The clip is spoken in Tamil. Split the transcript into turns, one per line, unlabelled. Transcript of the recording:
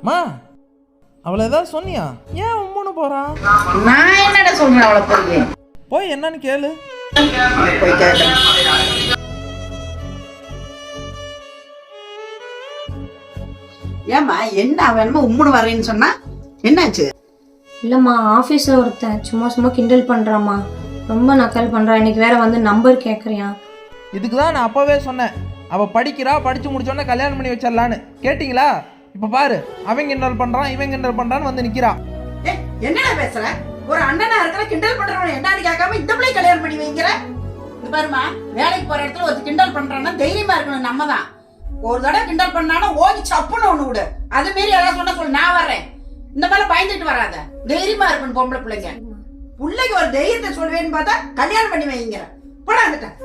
மா அவளை ஏதாவது சொன்னியா? ஏன் உம்முன்னு போறா?
நான் என்னடா சொல்றேன் அவளை
போய் என்னன்னு கேளு.
போய் கேட்கறேன். ஏம்மா என்ன அவன் என்னமோ உம்முன்னு வரேன்னு சொன்னா என்னாச்சு?
இல்லைம்மா, ஆஃபீஸில் ஒருத்தன் சும்மா சும்மா கிண்டல் பண்ணுறாம்மா, ரொம்ப நக்கல் பண்ணுறான். இன்னைக்கு வேற வந்து நம்பர் கேட்குறியான்.
இதுக்கு தான் நான் அப்போவே சொன்னேன், அவள் படிக்கிறா, படித்து முடிச்சோன்னே கல்யாணம் பண்ணி வச்சிடலான்னு. கேட்டிங்களா? இப்போ பாரு, அவன் கிண்டல் பண்ணுறான், இவன் கிண்டல் பண்ணுறான்னு வந்து நிற்கிறா.
என்னடா பேசுற? ஒரு அண்ணனா இருக்கிற கிண்டல் பண்றவன் என்னன்னு கேட்காம இந்த பிள்ளை கல்யாணம் பண்ணி வைங்கிற? இது பாருமா, வேலைக்கு போற இடத்துல ஒரு கிண்டல் பண்றான்னா தைரியமா இருக்கணும். நம்ம தான் ஒரு தடவை கிண்டல் பண்ணானா ஓகி சப்புன்னு ஒண்ணு விடு. அது மாரி யாராவது சொன்னா சொல்லு, நான் வர்றேன். இந்த மாதிரி பயந்துட்டு வராத, தைரியமா இருக்கணும். பொம்பளை பிள்ளைங்க பிள்ளைக்கு ஒரு தைரியத்தை சொல்வேன்னு பார்த்தா கல்யாணம் பண்ணி வைங்கிற. போடா வந்துட்டேன்.